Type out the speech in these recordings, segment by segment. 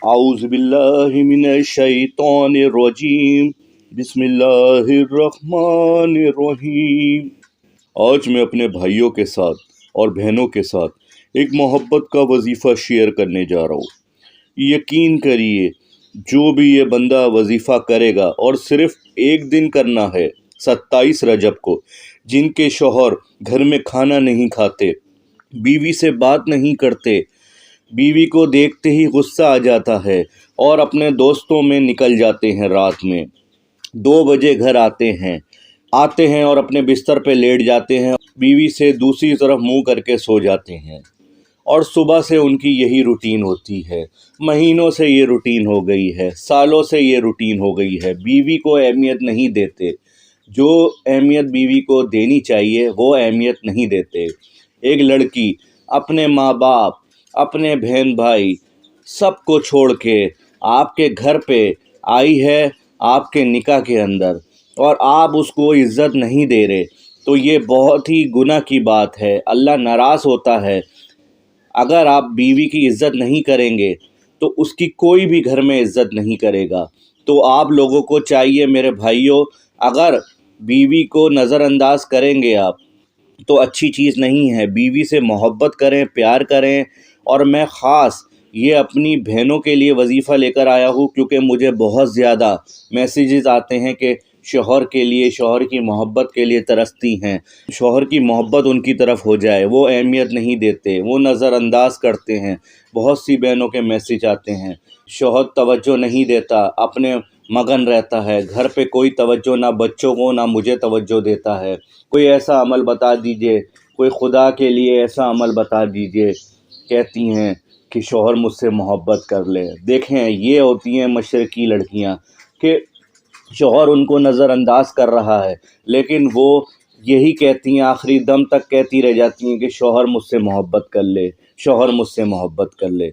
اعوذ باللہ من الشیطان الرجیم بسم اللہ الرحمن الرحیم۔ آج میں اپنے بھائیوں کے ساتھ اور بہنوں کے ساتھ ایک محبت کا وظیفہ شیئر کرنے جا رہا ہوں۔ یقین کریے جو بھی یہ بندہ وظیفہ کرے گا، اور صرف ایک دن کرنا ہے 27 رجب کو، جن کے شوہر گھر میں کھانا نہیں کھاتے، بیوی سے بات نہیں کرتے، بیوی کو دیکھتے ہی غصہ آ جاتا ہے اور اپنے دوستوں میں نکل جاتے ہیں، رات میں 2 بجے گھر آتے ہیں اور اپنے بستر پہ لیٹ جاتے ہیں، بیوی سے دوسری طرف منہ کر کے سو جاتے ہیں، اور صبح سے ان کی یہی روٹین ہوتی ہے۔ مہینوں سے یہ روٹین ہو گئی ہے، سالوں سے یہ روٹین ہو گئی ہے۔ بیوی کو اہمیت نہیں دیتے، جو اہمیت بیوی کو دینی چاہیے وہ اہمیت نہیں دیتے۔ ایک لڑکی اپنے ماں باپ، اپنے بہن بھائی سب کو چھوڑ کے آپ کے گھر پہ آئی ہے، آپ کے نکاح کے اندر، اور آپ اس کو عزت نہیں دے رہے، تو یہ بہت ہی گناہ کی بات ہے۔ اللہ ناراض ہوتا ہے۔ اگر آپ بیوی کی عزت نہیں کریں گے تو اس کی کوئی بھی گھر میں عزت نہیں کرے گا۔ تو آپ لوگوں کو چاہیے میرے بھائیوں، اگر بیوی کو نظر انداز کریں گے آپ تو اچھی چیز نہیں ہے۔ بیوی سے محبت کریں، پیار کریں۔ اور میں خاص یہ اپنی بہنوں کے لیے وظیفہ لے کر آیا ہوں، کیونکہ مجھے بہت زیادہ میسیجز آتے ہیں کہ شوہر کے لیے، شوہر کی محبت کے لیے ترستی ہیں، شوہر کی محبت ان کی طرف ہو جائے، وہ اہمیت نہیں دیتے، وہ نظر انداز کرتے ہیں۔ بہت سی بہنوں کے میسیج آتے ہیں، شوہر توجہ نہیں دیتا، اپنے مگن رہتا ہے، گھر پہ کوئی توجہ نہ بچوں کو نہ مجھے توجہ دیتا ہے، کوئی ایسا عمل بتا دیجئے، کوئی خدا کے لیے ایسا عمل بتا دیجئے۔ کہتی ہیں کہ شوہر مجھ سے محبت کر لے۔ دیکھیں یہ ہوتی ہیں مشرقی لڑکیاں کہ شوہر ان کو نظر انداز کر رہا ہے، لیکن وہ یہی کہتی ہیں، آخری دم تک کہتی رہ جاتی ہیں کہ شوہر مجھ سے محبت کر لے، شوہر مجھ سے محبت کر لے۔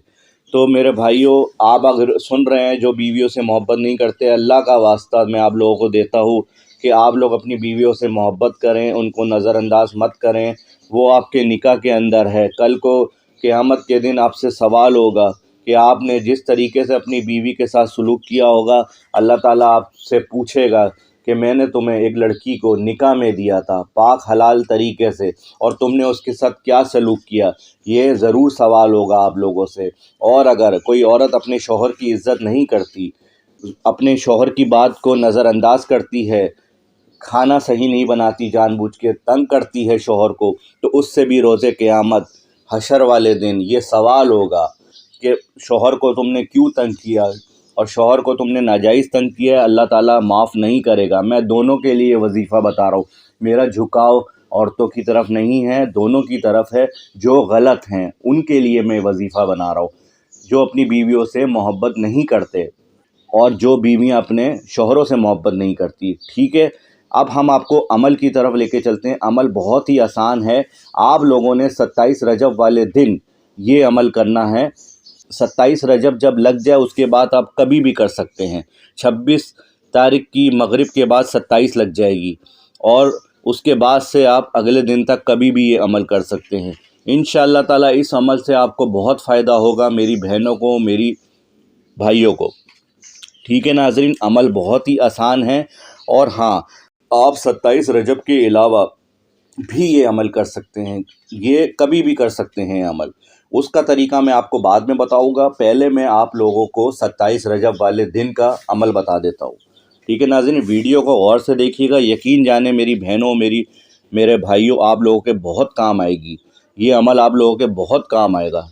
تو میرے بھائیوں، آپ اگر سن رہے ہیں جو بیویوں سے محبت نہیں کرتے، اللہ کا واسطہ میں آپ لوگوں کو دیتا ہوں کہ آپ لوگ اپنی بیویوں سے محبت کریں، ان کو نظر انداز مت کریں۔ وہ آپ کے نکاح کے اندر ہے، کل کو قیامت کے دن آپ سے سوال ہوگا کہ آپ نے جس طریقے سے اپنی بیوی کے ساتھ سلوک کیا ہوگا، اللہ تعالیٰ آپ سے پوچھے گا کہ میں نے تمہیں ایک لڑکی کو نکاح میں دیا تھا پاک حلال طریقے سے، اور تم نے اس کے ساتھ کیا سلوک کیا، یہ ضرور سوال ہوگا آپ لوگوں سے۔ اور اگر کوئی عورت اپنے شوہر کی عزت نہیں کرتی، اپنے شوہر کی بات کو نظر انداز کرتی ہے، کھانا صحیح نہیں بناتی، جان بوجھ کے تنگ کرتی ہے شوہر کو، تو اس سے بھی روز قیامت حشر والے دن یہ سوال ہوگا کہ شوہر کو تم نے کیوں تنگ کیا، اور شوہر کو تم نے ناجائز تنگ کیا ہے، اللہ تعالیٰ معاف نہیں کرے گا۔ میں دونوں کے لیے وظیفہ بتا رہا ہوں، میرا جھکاؤ عورتوں کی طرف نہیں ہے، دونوں کی طرف ہے۔ جو غلط ہیں ان کے لیے میں وظیفہ بنا رہا ہوں، جو اپنی بیویوں سے محبت نہیں کرتے اور جو بیویاں اپنے شوہروں سے محبت نہیں کرتی۔ ٹھیک ہے، اب ہم آپ کو عمل کی طرف لے کے چلتے ہیں۔ عمل بہت ہی آسان ہے۔ آپ لوگوں نے 27 رجب والے دن یہ عمل کرنا ہے۔ 27 رجب جب لگ جائے اس کے بعد آپ کبھی بھی کر سکتے ہیں۔ 26 تاریخ کی مغرب کے بعد 27 لگ جائے گی، اور اس کے بعد سے آپ اگلے دن تک کبھی بھی یہ عمل کر سکتے ہیں۔ انشاءاللہ تعالیٰ اس عمل سے آپ کو بہت فائدہ ہوگا، میری بہنوں کو، میری بھائیوں کو۔ ٹھیک ہے ناظرین، عمل بہت ہی آسان ہے، اور ہاں، آپ 27 رجب کے علاوہ بھی یہ عمل کر سکتے ہیں، یہ کبھی بھی کر سکتے ہیں عمل۔ اس کا طریقہ میں آپ کو بعد میں بتاؤں گا، پہلے میں آپ لوگوں کو 27 رجب والے دن کا عمل بتا دیتا ہوں۔ ٹھیک ہے ناظرین، ویڈیو کو غور سے دیکھیے گا، یقین جانے میری بہنوں، میرے بھائیوں، آپ لوگوں کے بہت کام آئے گی یہ عمل، آپ لوگوں کے بہت کام آئے گا۔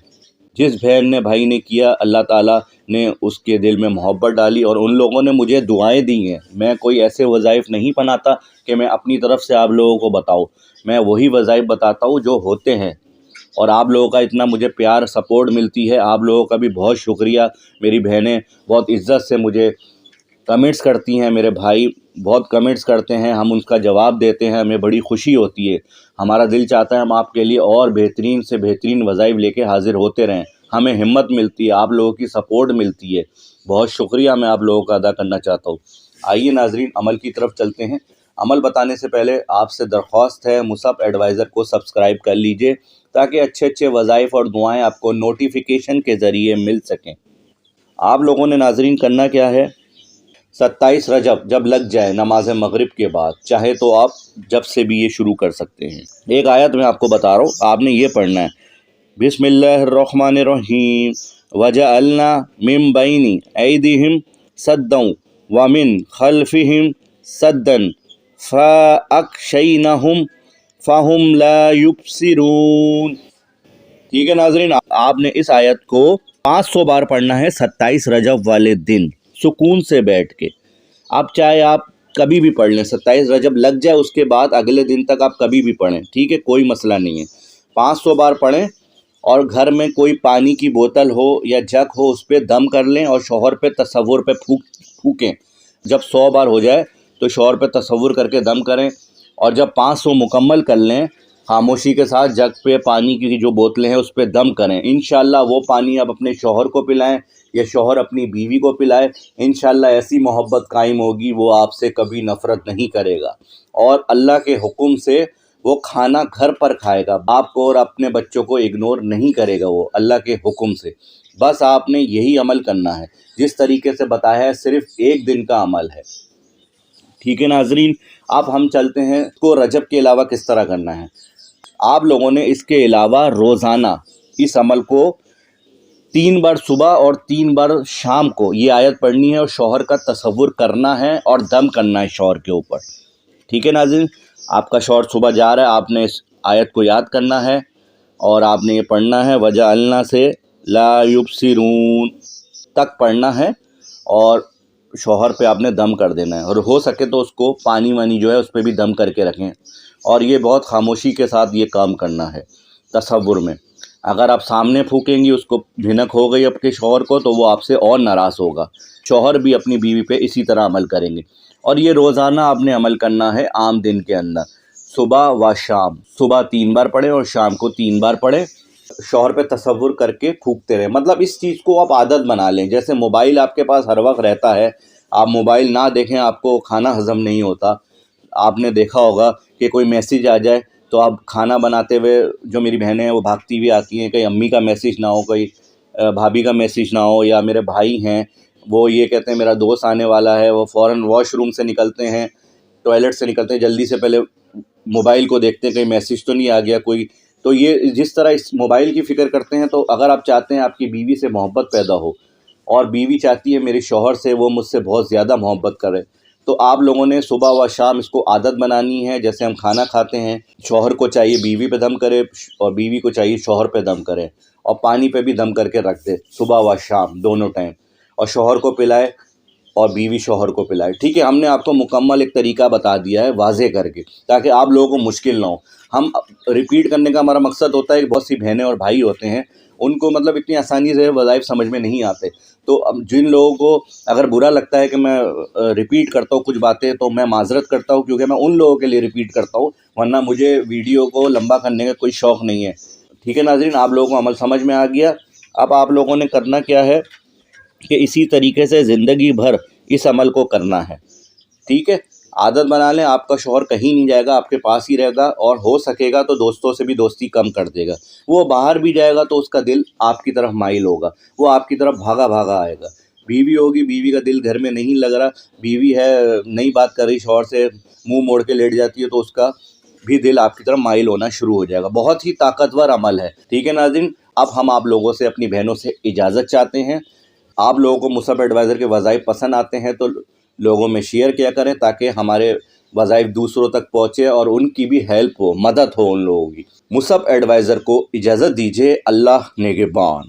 جس بہن نے، بھائی نے کیا، اللہ تعالیٰ نے اس کے دل میں محبت ڈالی، اور ان لوگوں نے مجھے دعائیں دی ہیں۔ میں کوئی ایسے وظائف نہیں بناتا کہ میں اپنی طرف سے آپ لوگوں کو بتاؤں، میں وہی وظائف بتاتا ہوں جو ہوتے ہیں، اور آپ لوگوں کا اتنا مجھے پیار سپورٹ ملتی ہے، آپ لوگوں کا بھی بہت شکریہ۔ میری بہنیں بہت عزت سے مجھے کمنٹس کرتی ہیں، میرے بھائی بہت کمنٹس کرتے ہیں، ہم ان کا جواب دیتے ہیں، ہمیں بڑی خوشی ہوتی ہے۔ ہمارا دل چاہتا ہے ہم آپ کے لیے اور بہترین سے بہترین وظائف لے کے حاضر ہوتے رہیں، ہمیں ہمت ملتی ہے، آپ لوگوں کی سپورٹ ملتی ہے، بہت شکریہ میں آپ لوگوں کا ادا کرنا چاہتا ہوں۔ آئیے ناظرین، عمل کی طرف چلتے ہیں۔ عمل بتانے سے پہلے آپ سے درخواست ہے، مصعب ایڈوائزر کو سبسکرائب کر لیجئے تاکہ اچھے وظائف اور دعائیں آپ کو نوٹیفیکیشن کے ذریعے مل سکیں۔ آپ لوگوں نے ناظرین کرنا کیا ہے، 27 رجب جب لگ جائے نماز مغرب کے بعد، چاہے تو آپ جب سے بھی یہ شروع کر سکتے ہیں۔ ایک آیت میں آپ کو بتا رہا ہوں، آپ نے یہ پڑھنا ہے، بسم اللہ الرحمن الرحیم وجعلنا من بین ایدیہم سدا ومن خلفہم سدا فاغشیناہم فہم لا یبصرون۔ ٹھیک ہے ناظرین، آپ نے اس آیت کو 500 بار پڑھنا ہے 27 رجب والے دن، سکون سے بیٹھ کے۔ آپ چاہے آپ کبھی بھی پڑھ لیں، 27 رجب لگ جائے اس کے بعد اگلے دن تک آپ کبھی بھی پڑھیں، ٹھیک ہے، کوئی مسئلہ نہیں ہے۔ 500 بار پڑھیں، اور گھر میں کوئی پانی کی بوتل ہو یا جگ ہو اس پہ دم کر لیں اور شوہر پہ تصور پہ پھونکیں۔ جب 100 بار ہو جائے تو شوہر پہ تصور کر کے دم کریں، اور جب 500 مکمل کر لیں خاموشی کے ساتھ جگ پہ پانی کی جو بوتلیں ہیں اس پہ دم کریں۔ انشاءاللہ وہ پانی آپ اپنے شوہر کو پلائیں یا شوہر اپنی بیوی کو پلائے، انشاءاللہ ایسی محبت قائم ہوگی، وہ آپ سے کبھی نفرت نہیں کرے گا، اور اللہ کے حکم سے وہ کھانا گھر پر کھائے گا، آپ کو اور اپنے بچوں کو اگنور نہیں کرے گا، وہ اللہ کے حکم سے۔ بس آپ نے یہی عمل کرنا ہے، جس طریقے سے بتایا ہے، صرف ایک دن کا عمل ہے، ٹھیک ہے ناظرین۔ اب ہم چلتے ہیں کو رجب کے علاوہ کس طرح کرنا ہے۔ آپ لوگوں نے اس کے علاوہ روزانہ اس عمل کو 3 بار صبح اور 3 بار شام کو یہ آیت پڑھنی ہے، اور شوہر کا تصور کرنا ہے اور دم کرنا ہے شوہر کے اوپر، ٹھیک ہے ناظرین۔ آپ کا شوہر صبح جا رہا ہے، آپ نے اس آیت کو یاد کرنا ہے اور آپ نے یہ پڑھنا ہے، وجعلنا سے لا یبصرون تک پڑھنا ہے، اور شوہر پہ آپ نے دم کر دینا ہے، اور ہو سکے تو اس کو پانی وانی جو ہے اس پہ بھی دم کر کے رکھیں، اور یہ بہت خاموشی کے ساتھ یہ کام کرنا ہے تصور میں۔ اگر آپ سامنے پھونکیں گی، اس کو بھنک ہو گئی آپ کے شوہر کو، تو وہ آپ سے اور ناراض ہوگا۔ شوہر بھی اپنی بیوی پہ اسی طرح عمل کریں گے، اور یہ روزانہ آپ نے عمل کرنا ہے عام دن کے اندر، صبح و شام، صبح 3 بار پڑھیں اور شام کو 3 بار پڑھیں، شوہر پہ تصور کر کے پھونکتے رہیں۔ مطلب اس چیز کو آپ عادت بنا لیں، جیسے موبائل آپ کے پاس ہر وقت رہتا ہے، آپ موبائل نہ دیکھیں آپ کو کھانا ہضم نہیں ہوتا۔ آپ نے دیکھا ہوگا کہ کوئی میسیج آ جائے تو آپ کھانا بناتے ہوئے، جو میری بہنیں ہیں وہ بھاگتی ہوئی آتی ہیں، کہیں امی کا میسیج نہ ہو، کہیں بھابھی کا میسیج نہ ہو، یا میرے بھائی ہیں وہ یہ کہتے ہیں میرا دوست آنے والا ہے، وہ فوراً واش روم سے نکلتے ہیں، ٹوائلٹ سے نکلتے ہیں، جلدی سے پہلے موبائل کو دیکھتے ہیں کہیں میسیج تو نہیں آ گیا کوئی۔ تو یہ جس طرح اس موبائل کی فکر کرتے ہیں، تو اگر آپ چاہتے ہیں آپ کی بیوی سے محبت پیدا ہو، اور بیوی چاہتی ہے میرے شوہر سے وہ مجھ سے بہت زیادہ محبت کرے، تو آپ لوگوں نے صبح و شام اس کو عادت بنانی ہے۔ جیسے ہم کھانا کھاتے ہیں، شوہر کو چاہیے بیوی پہ دم کرے، اور بیوی کو چاہیے شوہر پہ دم کرے، اور پانی پہ بھی دم کر کے رکھ دے صبح و شام دونوں ٹائم، اور شوہر کو پلائے اور بیوی شوہر کو پلائے، ٹھیک ہے۔ ہم نے آپ کو مکمل ایک طریقہ بتا دیا ہے واضح کر کے، تاکہ آپ لوگوں کو مشکل نہ ہو۔ ہم ریپیٹ کرنے کا ہمارا مقصد ہوتا ہے کہ بہت سی بہنیں اور بھائی ہوتے ہیں، ان کو مطلب اتنی آسانی سے وظائف سمجھ میں نہیں آتے، تو جن لوگوں کو اگر برا لگتا ہے کہ میں ریپیٹ کرتا ہوں کچھ باتیں، تو میں معذرت کرتا ہوں، کیونکہ میں ان لوگوں کے لیے ریپیٹ کرتا ہوں، ورنہ مجھے ویڈیو کو لمبا کرنے کا کوئی شوق نہیں ہے، ٹھیک ہے ناظرین۔ آپ لوگوں کو عمل سمجھ میں آ گیا۔ اب آپ لوگوں نے کرنا کیا ہے کہ اسی طریقے سے زندگی بھر اس عمل کو کرنا ہے، ٹھیک ہے۔ عادت بنا لیں، آپ کا شوہر کہیں نہیں جائے گا، آپ کے پاس ہی رہے گا، اور ہو سکے گا تو دوستوں سے بھی دوستی کم کر دے گا۔ وہ باہر بھی جائے گا تو اس کا دل آپ کی طرف مائل ہوگا، وہ آپ کی طرف بھاگا بھاگا آئے گا۔ بیوی ہوگی، بیوی کا دل گھر میں نہیں لگ رہا، بیوی ہے نئی بات کر رہی شوہر سے، منہ موڑ کے لیٹ جاتی ہے، تو اس کا بھی دل آپ کی طرف مائل ہونا شروع ہو جائے گا۔ بہت ہی طاقتور عمل ہے، ٹھیک ہے ناظرین۔ اب ہم آپ لوگوں سے، اپنی بہنوں سے اجازت چاہتے ہیں۔ آپ لوگوں کو مصعب ایڈوائزر کے وظائف پسند آتے ہیں تو لوگوں میں شیئر کیا کریں، تاکہ ہمارے وظائف دوسروں تک پہنچے اور ان کی بھی ہیلپ ہو، مدد ہو ان لوگوں کی۔ مصعب ایڈوائزر کو اجازت دیجیے، اللہ نگہبان۔